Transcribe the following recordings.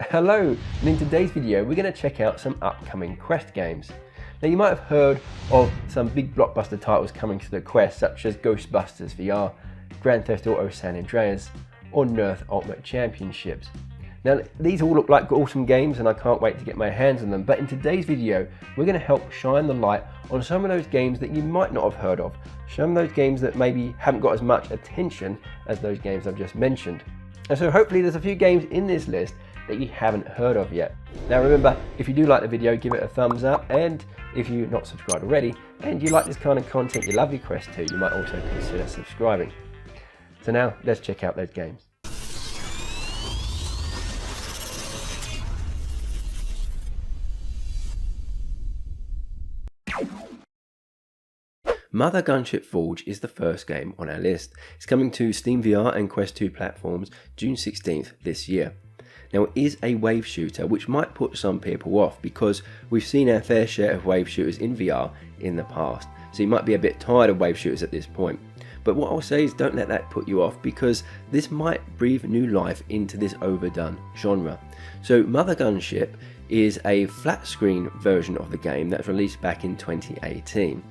Hello, and in today's video we're going to check out some upcoming Quest games. Now you might have heard of some big blockbuster titles coming to the Quest, such as Ghostbusters VR, Grand Theft Auto San Andreas, or Nerf Ultimate Championships. Now these all look like awesome games and I can't wait to get my hands on them, but in today's video we're going to help shine the light on some of those games that you might not have heard of, some of those games that maybe haven't got as much attention as those games I've just mentioned. And so hopefully there's a few games in this list that you haven't heard of yet. Now remember, if you do like the video, give it a thumbs up, and if you're not subscribed already and you like this kind of content, you love your Quest 2, you might also consider subscribing. So now let's check out those games. Mothergunship Forge is the first game on our list. It's coming to Steam VR and Quest 2 platforms June 16th this year. Now it is a wave shooter, which might put some people off because we've seen our fair share of wave shooters in VR in the past. So you might be a bit tired of wave shooters at this point. But what I'll say is don't let that put you off, because this might breathe new life into this overdone genre. So Mothergunship is a flat screen version of the game that was released back in 2018.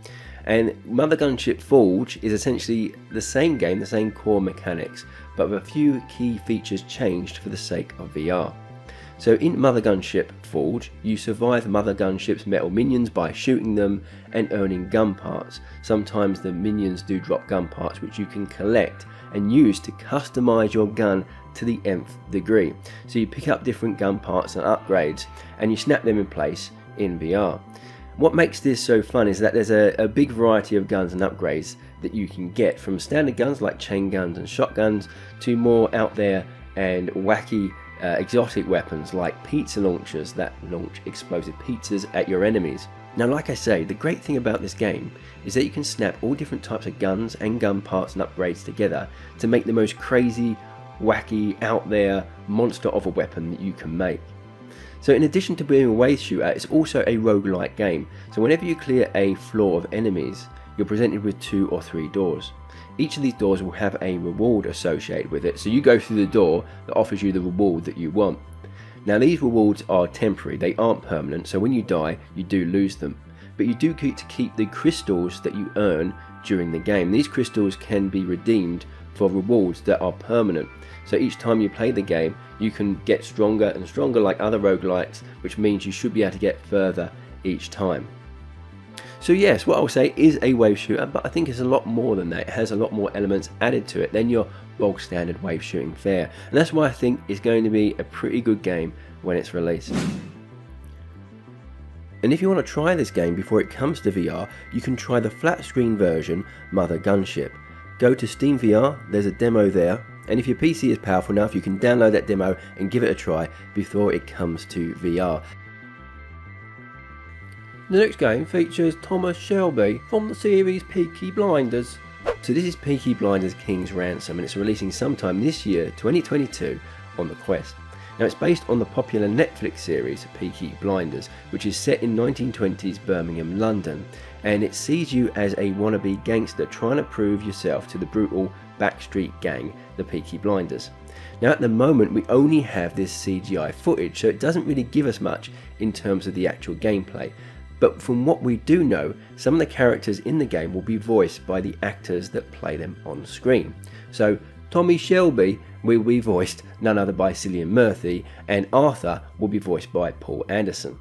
And Mothergunship Forge is essentially the same game, the same core mechanics, but with a few key features changed for the sake of VR. So in Mothergunship Forge, you survive Mothergunship's metal minions by shooting them and earning gun parts. Sometimes the minions do drop gun parts which you can collect and use to customize your gun to the nth degree. So you pick up different gun parts and upgrades and you snap them in place in VR. What makes this so fun is that there's a big variety of guns and upgrades that you can get, from standard guns like chain guns and shotguns to more out there and wacky exotic weapons like pizza launchers that launch explosive pizzas at your enemies. Now like I say, the great thing about this game is that you can snap all different types of guns and gun parts and upgrades together to make the most crazy, wacky, out there monster of a weapon that you can make. So in addition to being a wave shooter, it's also a roguelike game. So whenever you clear a floor of enemies, you're presented with 2 or 3 doors. Each of these doors will have a reward associated with it, so you go through the door that offers you the reward that you want. Now these rewards are temporary, they aren't permanent, so when you die you do lose them. But you do get to keep the crystals that you earn during the game. These crystals can be redeemed for rewards that are permanent. So each time you play the game, you can get stronger and stronger like other roguelikes, which means you should be able to get further each time. So yes, what I'll say is a wave shooter, but I think it's a lot more than that. It has a lot more elements added to it than your bog standard wave shooting fare. And that's why I think it's going to be a pretty good game when it's released. And if you want to try this game before it comes to VR, you can try the flat screen version, Mothergunship. Go to Steam VR, there's a demo there, and if your PC is powerful enough, you can download that demo and give it a try before it comes to VR. The next game features Thomas Shelby from the series Peaky Blinders. So this is Peaky Blinders King's Ransom, and it's releasing sometime this year, 2022, on the Quest. Now it's based on the popular Netflix series Peaky Blinders, which is set in 1920s Birmingham, London, and it sees you as a wannabe gangster trying to prove yourself to the brutal backstreet gang, the Peaky Blinders. Now at the moment we only have this CGI footage, so it doesn't really give us much in terms of the actual gameplay. But from what we do know, some of the characters in the game will be voiced by the actors that play them on screen. So Tommy Shelby will be voiced none other by Cillian Murphy, and Arthur will be voiced by Paul Anderson.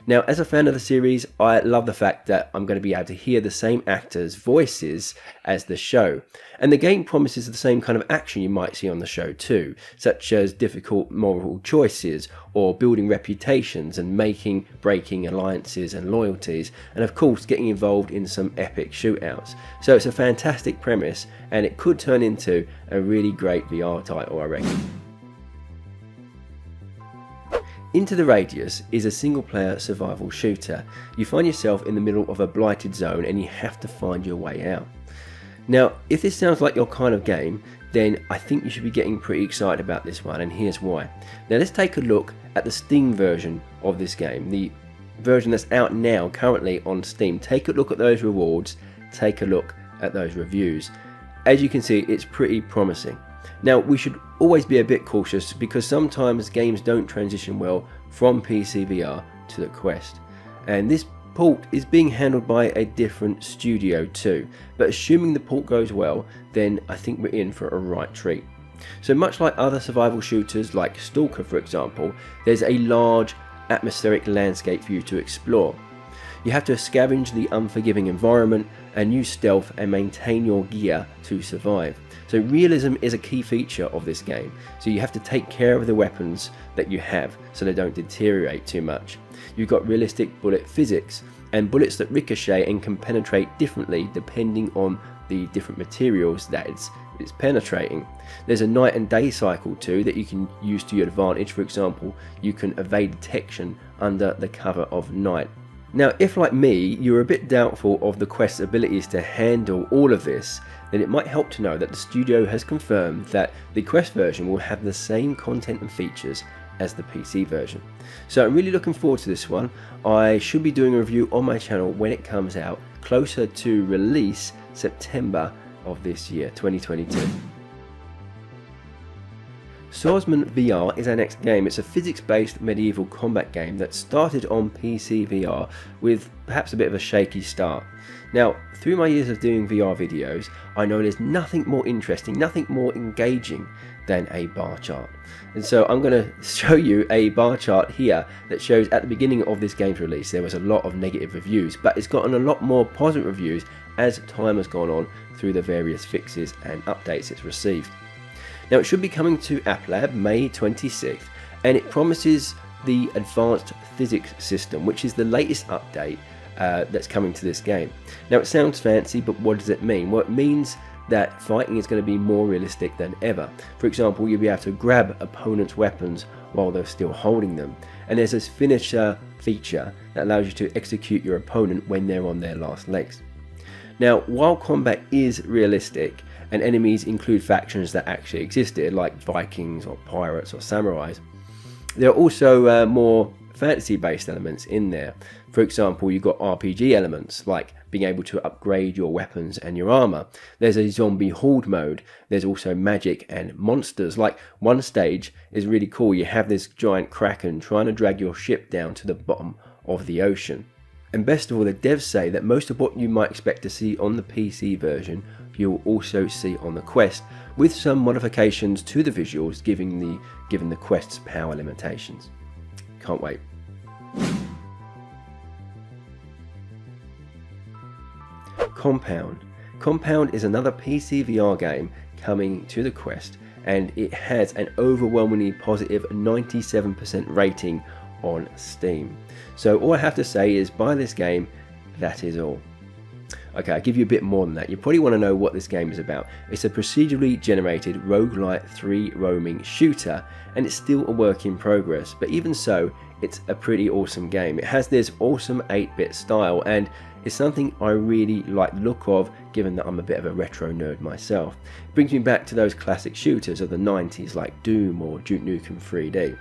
Now as a fan of the series, I love the fact that I'm going to be able to hear the same actors' voices as the show. And the game promises the same kind of action you might see on the show too, such as difficult moral choices or building reputations and breaking alliances and loyalties, and of course getting involved in some epic shootouts. So it's a fantastic premise, and it could turn into a really great VR title, I reckon. Into the Radius is a single player survival shooter. You find yourself in the middle of a blighted zone and you have to find your way out. Now if this sounds like your kind of game, then I think you should be getting pretty excited about this one, and here's why. Now let's take a look at the Steam version of this game, the version that's out now currently on Steam. Take a look at those rewards, take a look at those reviews. As you can see, it's pretty promising. Now we should always be a bit cautious because sometimes games don't transition well from PC VR to the Quest, and this port is being handled by a different studio too, but assuming the port goes well, then I think we're in for a right treat. So much like other survival shooters like Stalker for example, there's a large atmospheric landscape for you to explore. You have to scavenge the unforgiving environment and use stealth and maintain your gear to survive. So realism is a key feature of this game, so you have to take care of the weapons that you have so they don't deteriorate too much. You've got realistic bullet physics and bullets that ricochet and can penetrate differently depending on the different materials that it's penetrating. There's a night and day cycle too that you can use to your advantage. For example, you can evade detection under the cover of night. Now if like me you're a bit doubtful of the Quest's abilities to handle all of this, then it might help to know that the studio has confirmed that the Quest version will have the same content and features as the PC version. So I'm really looking forward to this one. I should be doing a review on my channel when it comes out closer to release, September of this year, 2022. SWORDSMAN VR is our next game. It's a physics-based medieval combat game that started on PC VR with perhaps a bit of a shaky start. Now, through my years of doing VR videos, I know there's nothing more interesting, nothing more engaging than a bar chart. And so I'm going to show you a bar chart here that shows at the beginning of this game's release there was a lot of negative reviews, but it's gotten a lot more positive reviews as time has gone on through the various fixes and updates it's received. Now it should be coming to App Lab May 26th, and it promises the advanced physics system, which is the latest update that's coming to this game. Now it sounds fancy, but what does it mean? Well, it means that fighting is going to be more realistic than ever. For example, you'll be able to grab opponents' weapons while they're still holding them, and there's this finisher feature that allows you to execute your opponent when they're on their last legs. Now while combat is realistic and enemies include factions that actually existed like Vikings or pirates or samurais, there are also more fantasy based elements in there. For example, you've got RPG elements like being able to upgrade your weapons and your armor. There's a zombie horde mode. There's also magic and monsters. Like one stage is really cool. You have this giant kraken trying to drag your ship down to the bottom of the ocean. And best of all, the devs say that most of what you might expect to see on the PC version you'll also see on the Quest, with some modifications to the visuals given the Quest's power limitations. Can't wait. Compound is another PC VR game coming to the Quest, and it has an overwhelmingly positive 97% rating on Steam. So all I have to say is buy this game, that is all. Okay, I'll give you a bit more than that. You probably want to know what this game is about. It's a procedurally generated roguelite 3 roaming shooter, and it's still a work in progress, but even so, it's a pretty awesome game. It has this awesome 8-bit style, and it's something I really like the look of, given that I'm a bit of a retro nerd myself. It brings me back to those classic shooters of the 90s like Doom or Duke Nukem 3D.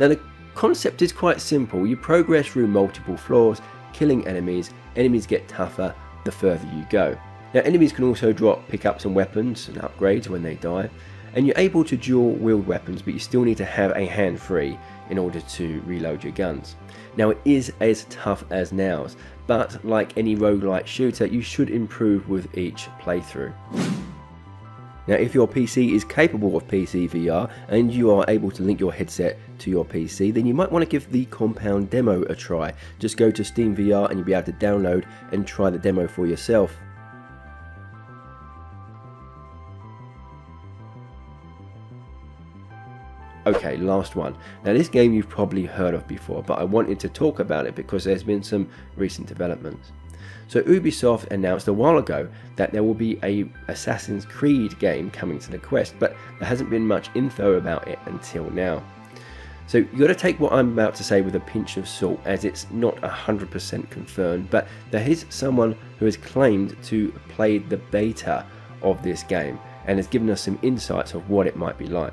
Now the concept is quite simple. You progress through multiple floors, killing enemies. Enemies get tougher the further you go. Now enemies can also drop pickups and weapons and upgrades when they die, and you're able to dual wield weapons, but you still need to have a hand free in order to reload your guns. Now it is as tough as nails, but like any roguelite shooter, you should improve with each playthrough. Now if your PC is capable of PC VR and you are able to link your headset to your PC, then you might want to give the Compound demo a try. Just go to Steam VR and you'll be able to download and try the demo for yourself. Okay, last one. Now this game you've probably heard of before, but I wanted to talk about it because there's been some recent developments. So Ubisoft announced a while ago that there will be a Assassin's Creed game coming to the Quest, but there hasn't been much info about it until now. So you've got to take what I'm about to say with a pinch of salt, as it's not 100% confirmed, but there is someone who has claimed to play the beta of this game and has given us some insights of what it might be like.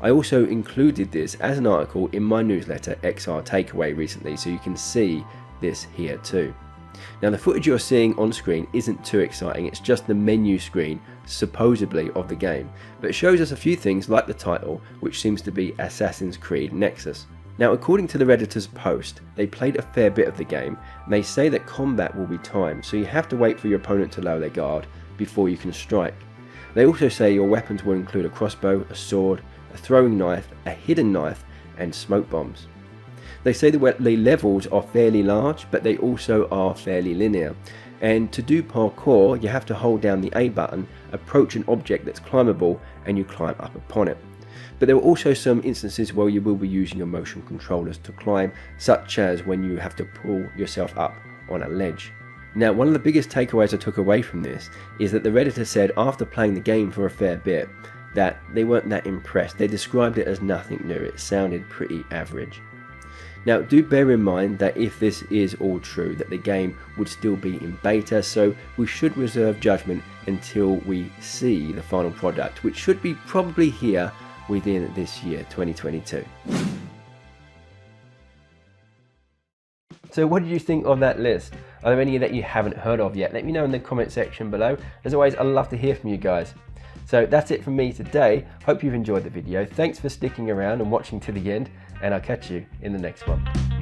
I also included this as an article in my newsletter XR Takeaway recently, so you can see this here too. Now the footage you're seeing on screen isn't too exciting, it's just the menu screen, supposedly, of the game, but it shows us a few things like the title, which seems to be Assassin's Creed Nexus. Now according to the Redditor's post, they played a fair bit of the game, and they say that combat will be timed, so you have to wait for your opponent to lower their guard before you can strike. They also say your weapons will include a crossbow, a sword, a throwing knife, a hidden knife, and smoke bombs. They say the levels are fairly large, but they also are fairly linear, and to do parkour you have to hold down the A button, approach an object that's climbable, and you climb up upon it. But there are also some instances where you will be using your motion controllers to climb, such as when you have to pull yourself up on a ledge. Now one of the biggest takeaways I took away from this is that the Redditor said after playing the game for a fair bit that they weren't that impressed. They described it as nothing new, it sounded pretty average. Now do bear in mind that if this is all true, that the game would still be in beta, so we should reserve judgment until we see the final product, which should be probably here within this year, 2022. So what did you think of that list? Are there any that you haven't heard of yet? Let me know in the comment section below. As always, I'd love to hear from you guys. So that's it from me today. Hope you've enjoyed the video. Thanks for sticking around and watching to the end, and I'll catch you in the next one.